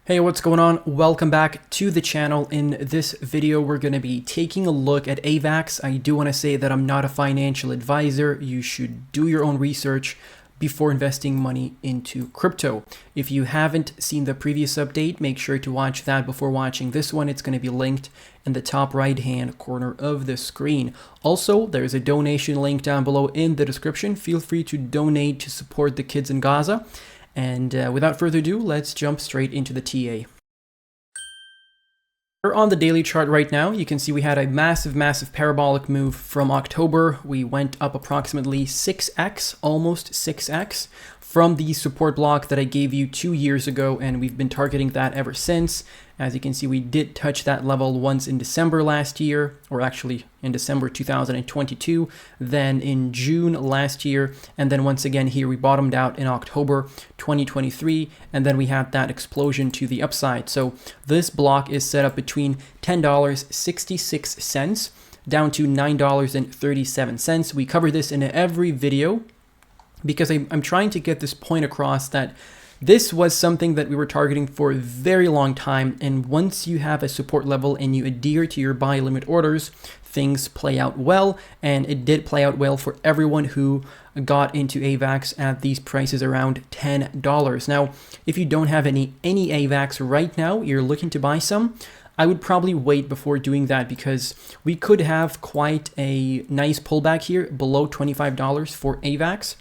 Hey, what's going on? Welcome back to the channel. In this video, we're going to be taking a look at Avax. I do want to say that I'm not a financial advisor. You should do your own research before investing money into crypto. If you haven't seen the previous update, make sure to watch that before watching this one. It's going to be linked in the top right-hand corner of the screen. Also, there's a donation link down below in the description. Feel free to donate to support the kids in Gaza. And without further ado, let's jump straight into the TA. We're on the daily chart right now. You can see we had a massive parabolic move from October. We went up approximately 6x, almost 6x, from the support block that I gave you 2 years ago, and we've been targeting that ever since. As you can see, we did touch that level once in December last year, or actually in December 2022, then in June last year, and then once again here we bottomed out in October 2023, and then we had that explosion to the upside. So this block is set up between $10.66 down to $9.37. We cover this in every video because I'm trying to get this point across that this was something that we were targeting for a very long time, and once you have a support level and you adhere to your buy limit orders, things play out well, and it did play out well for everyone who got into Avax at these prices around $10. Now, if you don't have any Avax right now, you're looking to buy some, I would probably wait before doing that because we could have quite a nice pullback here below $25 for Avax.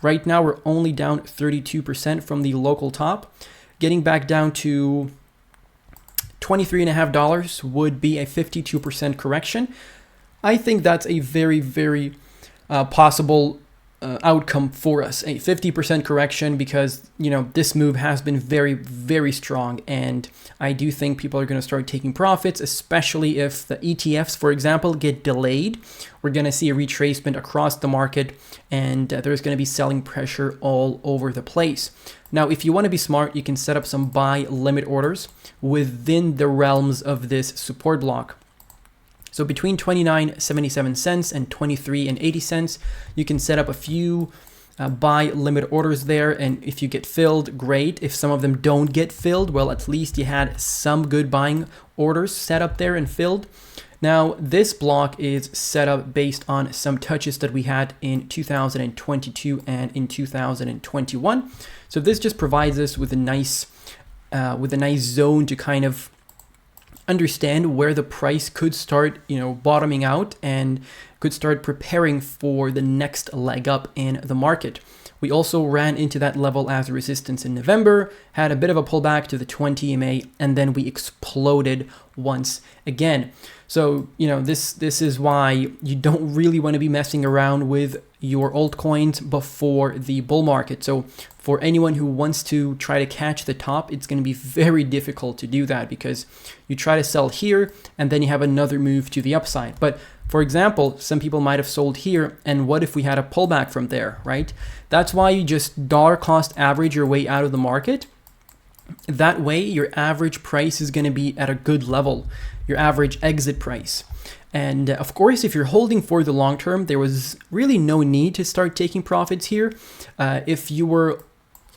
Right now, we're only down 32% from the local top. Getting back down to $23.50 would be a 52% correction. I think that's a very possible outcome for us, a 50% correction, because this move has been very strong, and I do think people are going to start taking profits, especially if the ETFs, for example, get delayed. We're going to see a retracement across the market, and there's going to be selling pressure all over the place. Now, if you want to be smart, you can set up some buy limit orders within the realms of this support block. So between 29.77 cents and 23.80 cents, you can set up a few buy limit orders there. And if you get filled, great. If some of them don't get filled, well, at least you had some good buying orders set up there and filled. Now, this block is set up based on some touches that we had in 2022 and in 2021. So this just provides us with a nice zone to kind of understand where the price could start, bottoming out and could start preparing for the next leg up in the market. We also ran into that level as a resistance in November, had a bit of a pullback to the 20 EMA, and then we exploded once again. So, this is why you don't really want to be messing around with your altcoins before the bull market. So for anyone who wants to try to catch the top, it's going to be very difficult to do that because you try to sell here and then you have another move to the upside. But for example, some people might have sold here, and what if we had a pullback from there, right? That's why you just dollar cost average your way out of the market. That way, your average price is going to be at a good level, your average exit price. And of course, if you're holding for the long term, there was really no need to start taking profits here. If you were,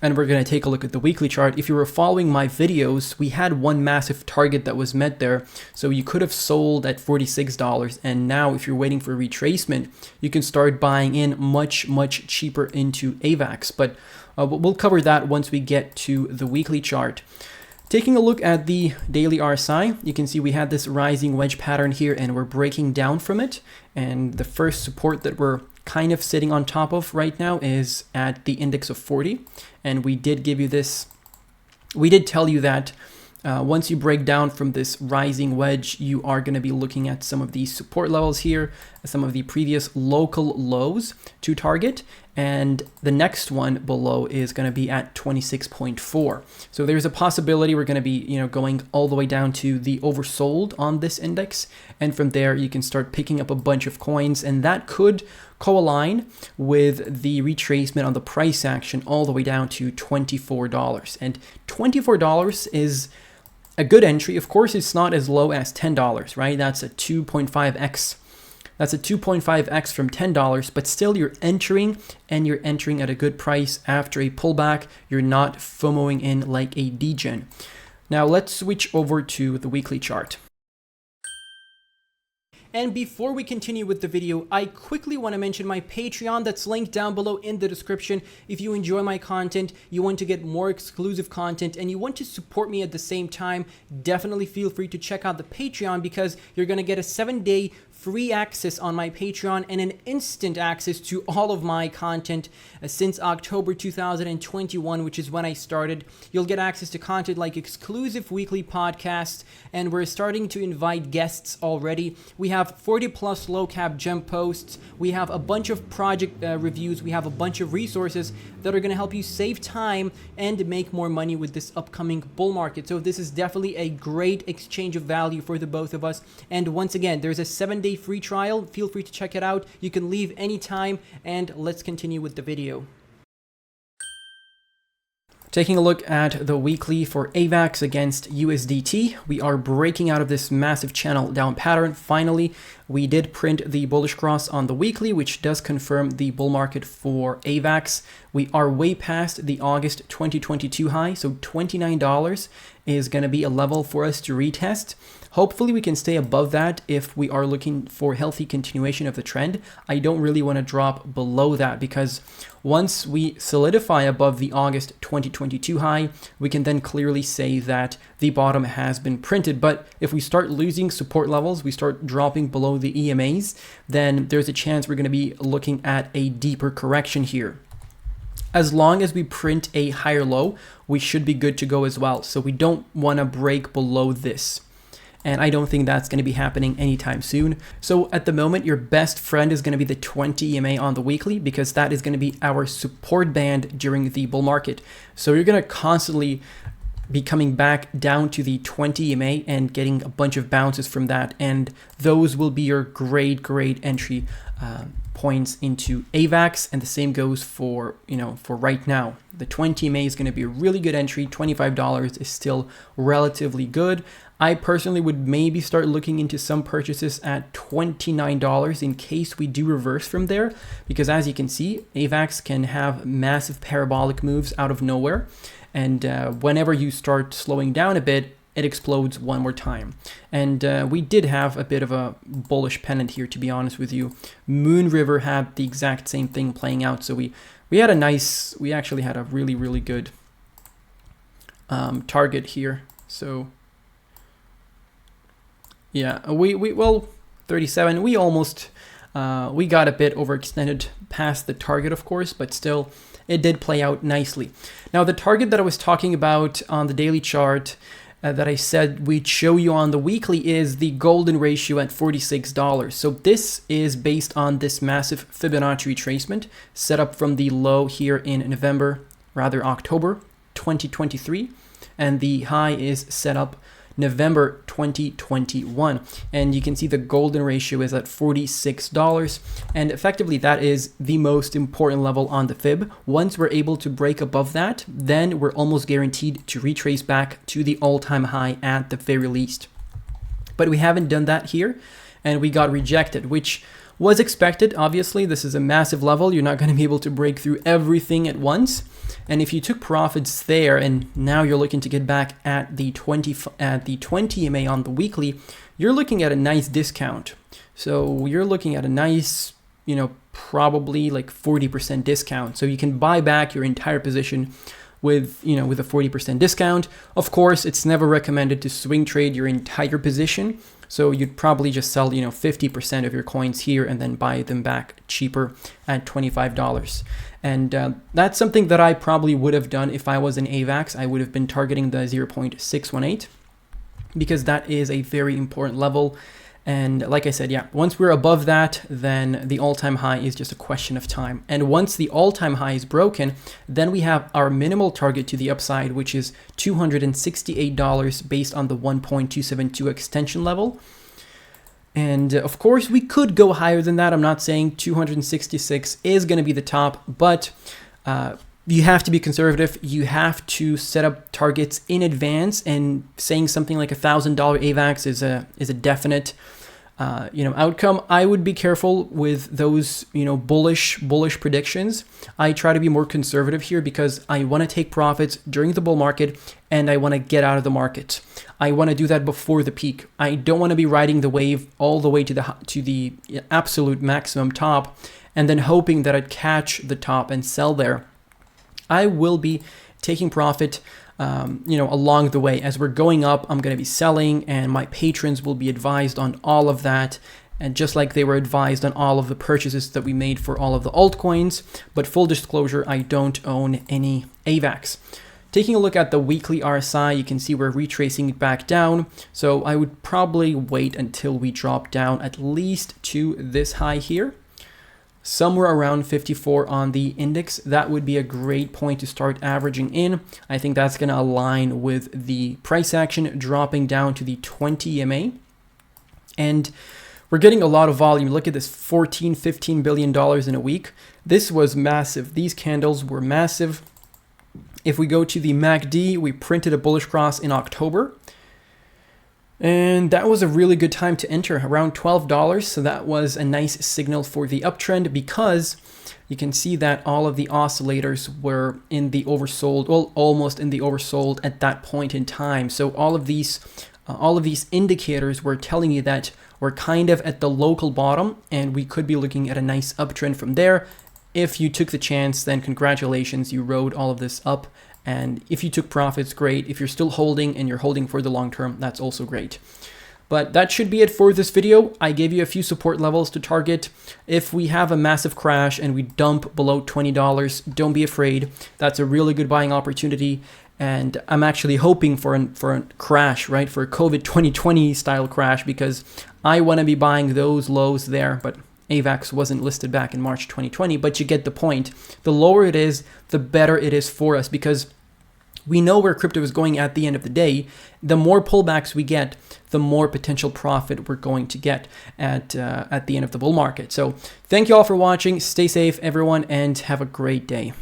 and we're going to take a look at the weekly chart, if you were following my videos, we had one massive target that was met there. So you could have sold at $46. And now if you're waiting for retracement, you can start buying in much cheaper into Avax. But we'll cover that once we get to the weekly chart. Taking a look at the daily RSI, you can see we had this rising wedge pattern here and we're breaking down from it. And the first support that we're kind of sitting on top of right now is at the index of 40. And we did give you this, we did tell you that once you break down from this rising wedge, you are going to be looking at some of these support levels here, some of the previous local lows to target. And the next one below is going to be at 26.4. So there's a possibility we're going to be, going all the way down to the oversold on this index. And from there, you can start picking up a bunch of coins, and that could co-align with the retracement on the price action all the way down to $24. And $24 is a good entry. Of course, it's not as low as $10, right? That's a 2.5x. That's a 2.5x from $10, but still you're entering, and you're entering at a good price after a pullback. You're not FOMOing in like a degen. Now let's switch over to the weekly chart. And before we continue with the video, I quickly want to mention my Patreon that's linked down below in the description. If you enjoy my content, you want to get more exclusive content, and you want to support me at the same time, definitely feel free to check out the Patreon, because you're going to get a 7-day free access on my Patreon and an instant access to all of my content since October 2021, which is when I started. You'll get access to content like exclusive weekly podcasts, and we're starting to invite guests already. We have 40 plus low cap gem posts. We have a bunch of project reviews. We have a bunch of resources that are going to help you save time and make more money with this upcoming bull market. So this is definitely a great exchange of value for the both of us. And once again, there's a 7-day free trial. Feel free to check it out. You can leave anytime, and let's continue with the video. Taking a look at the weekly for Avax against USDT, we are breaking out of this massive channel down pattern. Finally, we did print the bullish cross on the weekly, which does confirm the bull market for Avax. We are way past the August 2022 high, so $29 is going to be a level for us to retest. Hopefully we can stay above that if we are looking for healthy continuation of the trend. I don't really want to drop below that, because once we solidify above the August 2022 high, we can then clearly say that the bottom has been printed. But if we start losing support levels, we start dropping below the EMAs, then there's a chance we're going to be looking at a deeper correction here. As long as we print a higher low, we should be good to go as well. So we don't want to break below this. And I don't think that's going to be happening anytime soon. So at the moment, your best friend is going to be the 20 EMA on the weekly, because that is going to be our support band during the bull market. So you're going to constantly be coming back down to the 20 EMA and getting a bunch of bounces from that. And those will be your great entry points into Avax. And the same goes for, for right now. The 20 EMA is going to be a really good entry. $25 is still relatively good. I personally would maybe start looking into some purchases at $29 in case we do reverse from there, because as you can see, Avax can have massive parabolic moves out of nowhere, and whenever you start slowing down a bit, it explodes one more time. And we did have a bit of a bullish pennant here, to be honest with you. Moon River had the exact same thing playing out, so we actually had a really good target here. So yeah, well, 37, we almost, we got a bit overextended past the target, of course, but still, it did play out nicely. Now, the target that I was talking about on the daily chart that I said we'd show you on the weekly is the golden ratio at $46. So this is based on this massive Fibonacci retracement set up from the low here in October 2023, and the high is set up November 2021, and you can see the golden ratio is at $46, and effectively that is the most important level on the fib. Once we're able to break above that, then we're almost guaranteed to retrace back to the all-time high at the very least. But we haven't done that here, and we got rejected, which was expected. Obviously, this is a massive level. You're not going to be able to break through everything at once. And if you took profits there and now you're looking to get back at the 20 EMA on the weekly, you're looking at a nice discount. So you're looking at a nice, probably like 40% discount. So you can buy back your entire position with a 40% discount. Of course, it's never recommended to swing trade your entire position. So you'd probably just sell, 50% of your coins here and then buy them back cheaper at $25. And that's something that I probably would have done if I was in Avax. I would have been targeting the 0.618 because that is a very important level. And like I said, once we're above that, then the all-time high is just a question of time. And once the all-time high is broken, then we have our minimal target to the upside, which is $268 based on the 1.272 extension level. And of course, we could go higher than that. I'm not saying 266 is going to be the top, but you have to be conservative. You have to set up targets in advance, and saying something like $1,000 AVAX is a definite. outcome. I would be careful with those, bullish predictions. I try to be more conservative here because I want to take profits during the bull market and I want to get out of the market. I want to do that before the peak. I don't want to be riding the wave all the way to the absolute maximum top and then hoping that I'd catch the top and sell there. I will be taking profit along the way. As we're going up, I'm going to be selling, and my patrons will be advised on all of that. And just like they were advised on all of the purchases that we made for all of the altcoins. But full disclosure, I don't own any Avax. Taking a look at the weekly RSI, you can see we're retracing it back down. So I would probably wait until we drop down at least to this high here. Somewhere around 54 on the index. That would be a great point to start averaging in. I think that's going to align with the price action dropping down to the 20 EMA. And we're getting a lot of volume. Look at this, $14-15 billion in a week. This was massive. These candles were massive. If we go to the MACD, we printed a bullish cross in October. And that was a really good time to enter, around $12. So that was a nice signal for the uptrend because you can see that all of the oscillators were in the oversold, well, almost in the oversold at that point in time. So all of these indicators were telling you that we're kind of at the local bottom and we could be looking at a nice uptrend from there. If you took the chance, then congratulations, you rode all of this up. And if you took profits, great. If you're still holding and you're holding for the long term, that's also great. But that should be it for this video. I gave you a few support levels to target. If we have a massive crash and we dump below $20, don't be afraid. That's a really good buying opportunity. And I'm actually hoping for a crash, right? For a COVID 2020 style crash, because I want to be buying those lows there. But Avax wasn't listed back in March 2020, but you get the point. The lower it is, the better it is for us, because we know where crypto is going at the end of the day. The more pullbacks we get, the more potential profit we're going to get at the end of the bull market. So thank you all for watching. Stay safe, everyone, and have a great day.